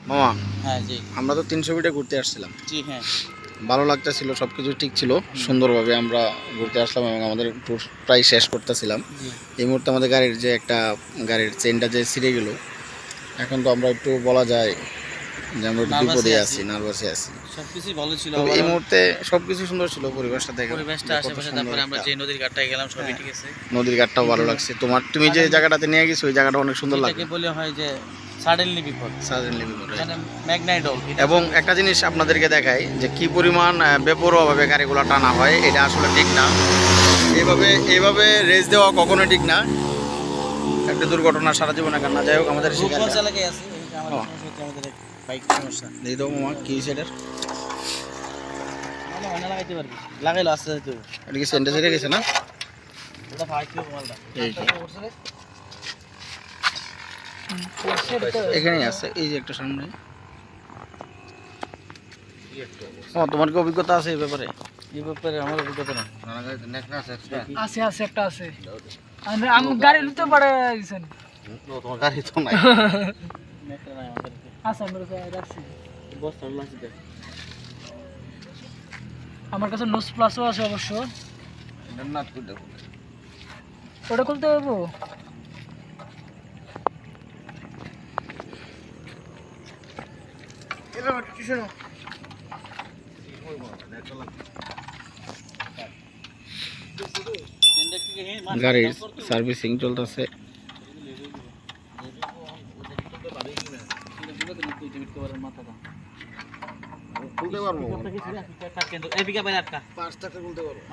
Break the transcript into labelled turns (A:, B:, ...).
A: মামা,
B: হ্যাঁ জি
A: আমরা তো 300 ফিটে ঘুরতে আসছিলাম।
B: জি হ্যাঁ
A: ভালো লাগতেছিল, সব কিছু ঠিক ছিল। সুন্দরভাবে আমরা ঘুরতে আসলাম এবং আমাদের ট্যুর প্রায় শেষ করতেছিলাম।
B: জি
A: এই মুহূর্তে আমাদের গাড়ির চেনটা যে ছিঁড়ে গেল, এখন তো আমরা একটু বলা যায় যে আমরা একটু
B: নার্ভাসে
A: বিপদে
B: আছি,
A: আছি, নার্ভাসে আছি।
B: সবকিছুই ভালো ছিল।
A: তো
B: আবার
A: এই মুহূর্তে সব কিছু সুন্দর ছিল, পরিবেশটা দেখো,
B: পরিবেশটা
A: যে কত
B: আশেপাশে,
A: সুন্দর
B: তারপরে আমরা
A: একটা
B: যে নদীর ঘাটটায় গেলাম সবই
A: হ্যাঁ,
B: ঠিক আছে।
A: নদীর ঘাটটাও ভালো
B: কিন্তু
A: লাগছে। তুমি যে জায়গাটাতে নিয়ে গেছো ওই জায়গাটা অনেক সুন্দর
B: এটাকে
A: লাগে।
B: বলে হয় যে সাডেনলি বিপদ,
A: সাজেনলি বিপদ।
B: মানে ম্যাগনাইডল।
A: এবং একটা জিনিস আপনাদেরকে দেখাই যে কি পরিমাণ বেপরোয়াভাবে গাড়িগুলো টানা হয়, এটা আসলে ঠিক না। এইভাবে রেস দেওয়া কখনো ঠিক না। একটা দুর্ঘটনা সারা জীবনে কান্না। যাই হোক, আমাদের
B: রূপগঞ্জ এলাকায় আছে, এই যে আমাদের
A: ও।
B: সমস্যা হচ্ছে, আমাদের বাইক সমস্যা।
A: দিয়ে দাও মামা, কি সেটার
B: মানে অন্য লাগাইতে পারবি, লাগাইলো আস্তে আস্তে দেবো।
A: এটা কি সেন্টার ছেড়ে গেছে না?
B: ওটা ফাইট দিব মালটা।
A: এই যে। এখানেই আছে, এই যে একটা সামনে। তোমার কি অভিজ্ঞতা আছে এই ব্যাপারে?
B: এই ব্যাপারে আমার অভিজ্ঞতা না।
C: আছে আছে একটা আছে আমি গাড়ি নিতে পারে দিছেন
A: তোমার গাড়ি তো নাই।
B: নেকড়া নাই আমাদের,
C: আছে আমার কাছে রাখছি
B: বস্তা লাগছে দেখ।
C: আমার কাছে নোস প্লাসও আছে অবশ্য ওটা খুলতে পারবো
A: গাড়ির সার্ভিসিং চলতেছে।
B: মাথাটা খুলতে পারবো। এই বিঘা বাইরে আটকা 5 টাকা খুলতে পারবো।